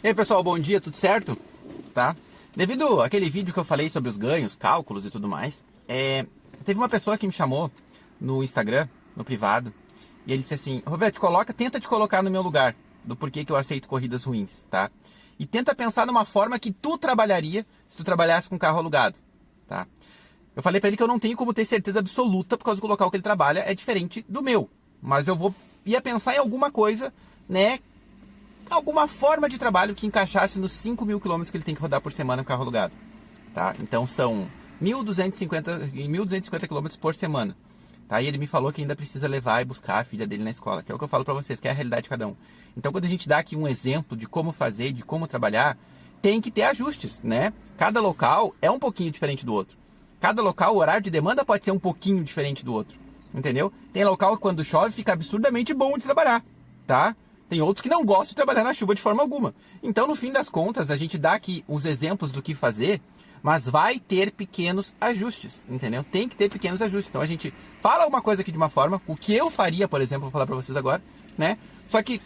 E aí pessoal, bom dia, tudo certo? Tá? Devido àquele vídeo que eu falei sobre os ganhos, cálculos e tudo mais, teve uma pessoa que me chamou no Instagram, no privado, e ele disse assim: Roberto, tenta te colocar no meu lugar, do porquê que eu aceito corridas ruins, tá? E tenta pensar numa forma que tu trabalharia se tu trabalhasse com carro alugado, tá? Eu falei pra ele que eu não tenho como ter certeza absoluta, por causa do local que ele trabalha é diferente do meu, mas ia pensar em alguma coisa, né? Alguma forma de trabalho que encaixasse nos 5.000 quilômetros que ele tem que rodar por semana com carro alugado, tá? Então são 1.250 quilômetros por semana, tá? E ele me falou que ainda precisa levar e buscar a filha dele na escola, que é o que eu falo pra vocês, que é a realidade de cada um. Então quando a gente dá aqui um exemplo de como fazer, de como trabalhar, tem que ter ajustes, né? Cada local é um pouquinho diferente do outro. Cada local, o horário de demanda pode ser um pouquinho diferente do outro, entendeu? Tem local que quando chove fica absurdamente bom de trabalhar, tá? Tem outros que não gostam de trabalhar na chuva de forma alguma. Então, no fim das contas, a gente dá aqui os exemplos do que fazer, mas vai ter pequenos ajustes, entendeu? Tem que ter pequenos ajustes. Então, a gente fala uma coisa aqui de uma forma, o que eu faria, por exemplo, vou falar pra vocês agora, né? Só que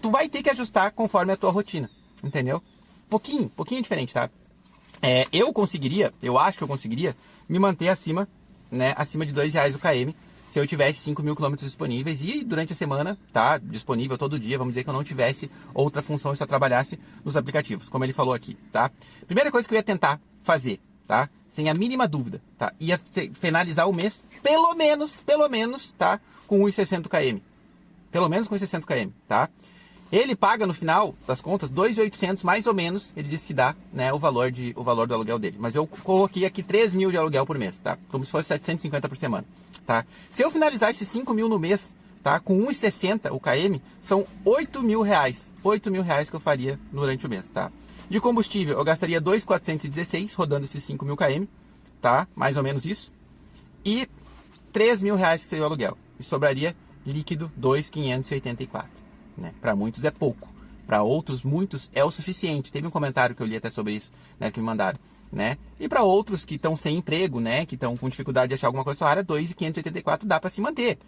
tu vai ter que ajustar conforme a tua rotina, entendeu? Pouquinho diferente, tá? Eu acho que eu conseguiria me manter acima, né? Acima de R$2 o km, se eu tivesse 5.000 quilômetros disponíveis e durante a semana, tá? Disponível todo dia, vamos dizer que eu não tivesse outra função e só trabalhasse nos aplicativos, como ele falou aqui, tá? Primeira coisa que eu ia tentar fazer, tá? Sem a mínima dúvida, tá? Ia finalizar o mês, pelo menos, tá? Com 1,60 km. Pelo menos com 1,60 km, tá? Ele paga no final das contas 2.800 mais ou menos, ele disse que dá, né, o valor do aluguel dele. Mas eu coloquei aqui 3.000 de aluguel por mês, tá? Como se fosse 750 por semana, tá? Se eu finalizar esses 5.000 no mês, tá? Com 1,60 o km, são R$8.000. R$8.000 que eu faria durante o mês, tá? De combustível, eu gastaria 2.416 rodando esses 5.000 km, tá? Mais ou menos isso. E R$3.000 que seria o aluguel. E sobraria líquido 2.584. Né? Para muitos é pouco, para outros, muitos é o suficiente. Teve um comentário que eu li até sobre isso, né, que me mandaram, né? E para outros que estão sem emprego, né, que estão com dificuldade de achar alguma coisa na sua área, 2.584 dá para se manter,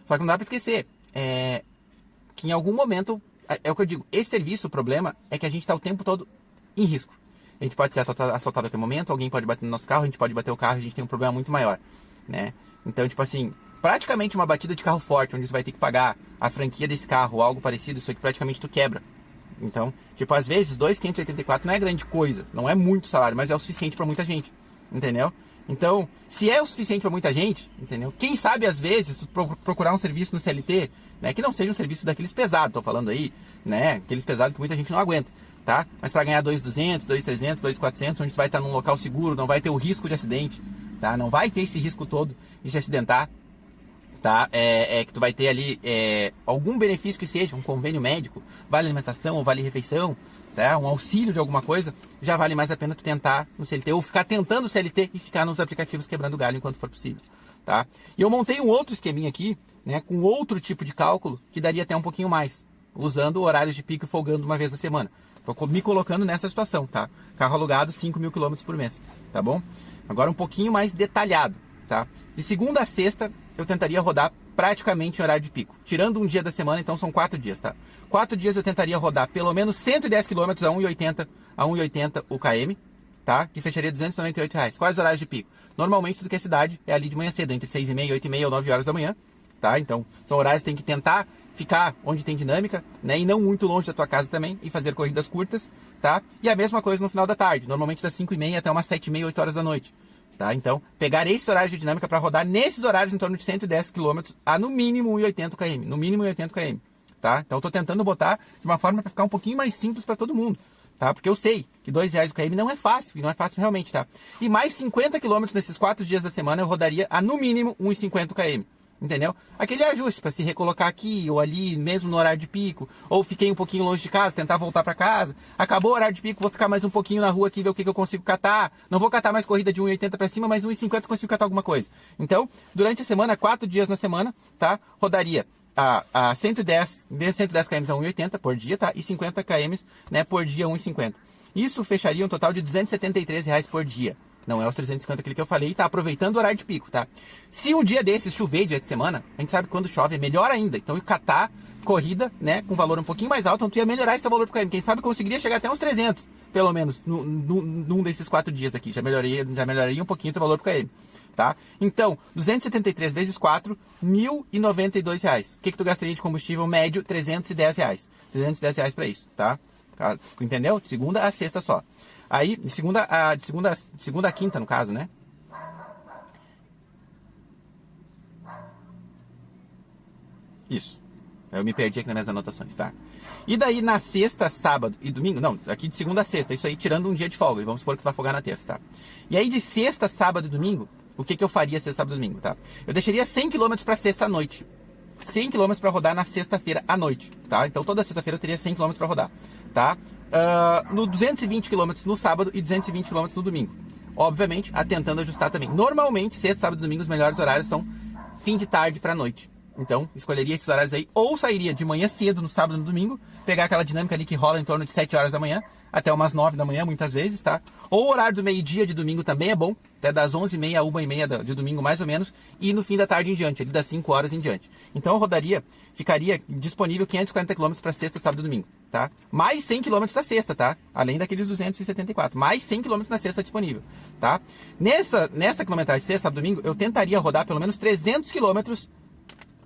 Só que não dá para esquecer, que em algum momento, é o que eu digo, esse serviço, o problema é que a gente está o tempo todo em risco. A gente pode ser assaltado a qualquer momento, alguém pode bater no nosso carro, a gente pode bater o carro, a gente tem um problema muito maior, né? Então, tipo assim, praticamente uma batida de carro forte, onde você vai ter que pagar a franquia desse carro ou algo parecido, isso aqui praticamente tu quebra. Então, tipo, às vezes 2.584 não é grande coisa, não é muito salário, mas é o suficiente para muita gente, entendeu? Então, se é o suficiente para muita gente, entendeu? Quem sabe às vezes tu procurar um serviço no CLT, né, que não seja um serviço daqueles pesados, tô falando aí, né, aqueles pesados que muita gente não aguenta, tá? Mas para ganhar 2.200, 2.300, 2.400, onde tu vai estar num local seguro, não vai ter o risco de acidente, tá? Não vai ter esse risco todo de se acidentar. Tá? Que tu vai ter ali algum benefício que seja, um convênio médico, vale alimentação ou vale refeição, tá? Um auxílio de alguma coisa, já vale mais a pena tu tentar no CLT, ou ficar tentando o CLT e ficar nos aplicativos quebrando galho enquanto for possível, tá? E eu montei um outro esqueminha aqui, né, com outro tipo de cálculo, que daria até um pouquinho mais, usando horários de pico e folgando uma vez na semana. Tô me colocando nessa situação, tá? Carro alugado, 5.000 quilômetros por mês, tá bom? Agora um pouquinho mais detalhado, tá? De segunda a sexta, eu tentaria rodar praticamente em horário de pico. Tirando um dia da semana, então são 4 dias, tá? 4 dias eu tentaria rodar pelo menos 110 km a 1,80 o km, tá? Que fecharia R$298. Quais horários de pico? Normalmente tudo que é cidade é ali de manhã cedo, entre 6h30, 8h30 ou 9 horas da manhã, tá? Então, são horários que tem que tentar ficar onde tem dinâmica, né? E não muito longe da tua casa também, e fazer corridas curtas, tá? E a mesma coisa no final da tarde, normalmente das 5h30 até umas 7h30, 8 horas da noite. Tá? Então, pegar esse horário de dinâmica para rodar nesses horários em torno de 110 km a no mínimo 1,80 km. No mínimo 1,80 km. Tá? Então, eu tô tentando botar de uma forma para ficar um pouquinho mais simples para todo mundo. Tá? Porque eu sei que R$2 o km não é fácil, e não é fácil realmente. Tá? E mais 50 km nesses 4 dias da semana eu rodaria a no mínimo 1,50 km. Entendeu? Aquele ajuste para se recolocar aqui ou ali, mesmo no horário de pico, ou fiquei um pouquinho longe de casa, tentar voltar para casa, acabou o horário de pico, vou ficar mais um pouquinho na rua aqui, ver o que eu consigo catar, não vou catar mais corrida de 1,80 para cima, mas 1,50 consigo catar alguma coisa. Então, durante a semana, 4 dias na semana, tá? Rodaria a 110 km a 1,80 por dia, tá? E 50 km, né, por dia 1,50. Isso fecharia um total de R$273 por dia. Não é os 350 aquele que eu falei, tá aproveitando o horário de pico, tá? Se um dia desses chover, dia de semana, a gente sabe que quando chove é melhor ainda. Então, catar corrida, né, com valor um pouquinho mais alto, então tu ia melhorar esse valor por km. Quem sabe conseguiria chegar até uns 300, pelo menos, num desses 4 dias aqui. Já melhoraria um pouquinho o teu valor por km, tá? Então, 273 vezes 4, R$ 1.092. O que tu gastaria de combustível médio? R$ 310. R$ 310 para isso, tá? Entendeu? De segunda a sexta só. Aí, de segunda a quinta, no caso, né? Isso. Eu me perdi aqui nas minhas anotações, tá? E daí na sexta, sábado e domingo, não, aqui de segunda a sexta, isso aí tirando um dia de folga, e vamos supor que tu vai folgar na terça, tá? E aí de sexta, sábado e domingo, o que eu faria sexta, sábado e domingo, tá? Eu deixaria 100 km para sexta à noite. 100 km para rodar na sexta-feira à noite, tá? Então toda sexta-feira eu teria 100 km para rodar, tá? No 220 km no sábado e 220 km no domingo. Obviamente, tentando ajustar também. Normalmente, sexta, sábado e domingo, os melhores horários são fim de tarde para noite. Então, escolheria esses horários aí, ou sairia de manhã cedo no sábado e no domingo, pegar aquela dinâmica ali que rola em torno de 7 horas da manhã, até umas 9 da manhã, muitas vezes, tá? Ou o horário do meio-dia de domingo também é bom, até das 11h30 a 1h30 de domingo, mais ou menos, e no fim da tarde em diante, ali das 5 horas em diante. Então, ficaria disponível 540 km para sexta, sábado e domingo, tá? Mais 100 km na sexta, tá? Além daqueles 274, mais 100 km na sexta disponível, tá? Nessa quilometragem sexta, sábado e domingo, eu tentaria rodar pelo menos 300 km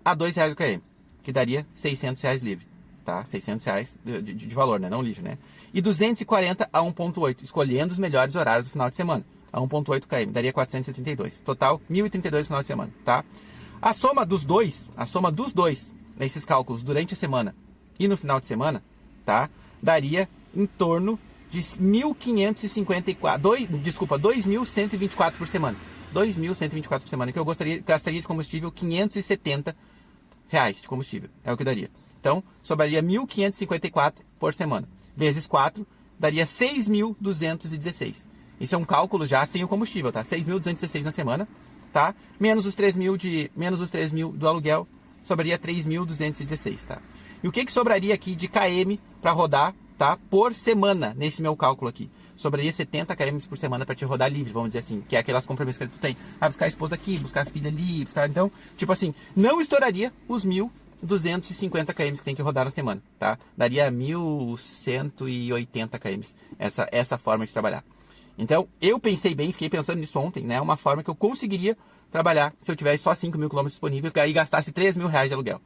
a R$ 2,00 o km, que daria R$ 600 livre, tá? R$ 600 de valor, né? Não livre, né? E 240 a 1,8, escolhendo os melhores horários do final de semana. A 1,8 km, daria 472. Total, 1.032 no final de semana, tá? A soma dos dois, nesses cálculos durante a semana e no final de semana, tá? Daria em torno de 2.124 por semana. 2.124 por semana, que eu gastaria de combustível 570 reais de combustível, é o que daria. Então, sobraria 1.554 por semana, vezes 4, daria 6.216. Isso é um cálculo já sem o combustível, tá? 6.216 na semana, tá? Menos os 3.000 do aluguel, sobraria 3.216, tá? E o que sobraria aqui de km para rodar, tá? Por semana, nesse meu cálculo aqui. Sobraria 70 km por semana para te rodar livre, vamos dizer assim, que é aquelas compromissos que tu tem. Buscar a esposa aqui, buscar a filha ali, buscar... Então, tipo assim, não estouraria os 1.250 km que tem que rodar na semana, tá? Daria 1.180 km essa forma de trabalhar. Então, eu pensei bem, fiquei pensando nisso ontem, né? Uma forma que eu conseguiria trabalhar se eu tivesse só 5.000 km disponível e gastasse R$3.000 de aluguel.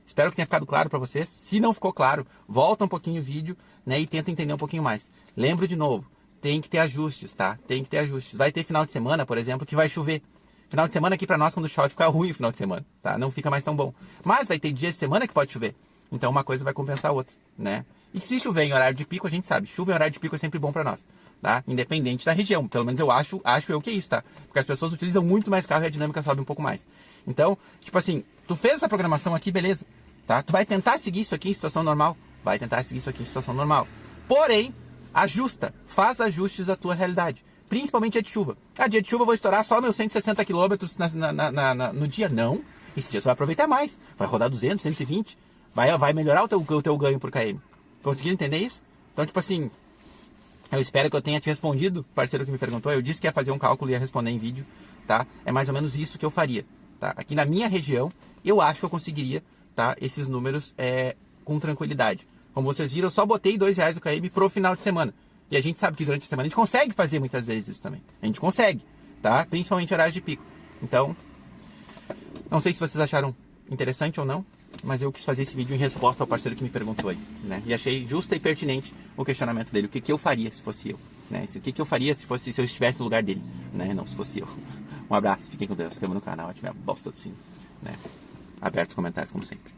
Espero que tenha ficado claro para vocês. Se não ficou claro, volta um pouquinho o vídeo, né, e tenta entender um pouquinho mais. Lembro de novo, tem que ter ajustes, tá? Tem que ter ajustes. Vai ter final de semana, por exemplo, que vai chover. Final de semana aqui para nós, quando chove, fica ruim o final de semana, tá? Não fica mais tão bom. Mas vai ter dias de semana que pode chover. Então uma coisa vai compensar a outra, né? E se chover em horário de pico, a gente sabe. Chuva em horário de pico é sempre bom para nós, tá? Independente da região. Pelo menos eu acho eu que é isso, tá? Porque as pessoas utilizam muito mais carro e a dinâmica sobe um pouco mais. Então, tipo assim, tu fez essa programação aqui, beleza, tá? Tu vai tentar seguir isso aqui em situação normal? Vai tentar seguir isso aqui em situação normal. Porém, faz ajustes à tua realidade. Principalmente dia de chuva. Dia de chuva eu vou estourar só meus 160 km no dia. Não. Esse dia tu vai aproveitar mais. Vai rodar 200, 120. Vai melhorar o teu ganho por km. Conseguiram entender isso? Então, tipo assim, eu espero que eu tenha te respondido, parceiro que me perguntou. Eu disse que ia fazer um cálculo e ia responder em vídeo, tá? É mais ou menos isso que eu faria, tá? Aqui na minha região, eu acho que eu conseguiria, tá? Esses números com tranquilidade. Como vocês viram, eu só botei R$2 o km pro final de semana. E a gente sabe que durante a semana a gente consegue fazer muitas vezes isso também. A gente consegue, tá? Principalmente horários de pico. Então, não sei se vocês acharam interessante ou não, mas eu quis fazer esse vídeo em resposta ao parceiro que me perguntou aí, né? E achei justa e pertinente o questionamento dele. O que eu faria se fosse eu, né? O que eu faria se eu estivesse no lugar dele, né? Não se fosse eu. Um abraço, fiquem com Deus, se inscreva no canal, ative a bosta do sino, né? Aberto os comentários como sempre.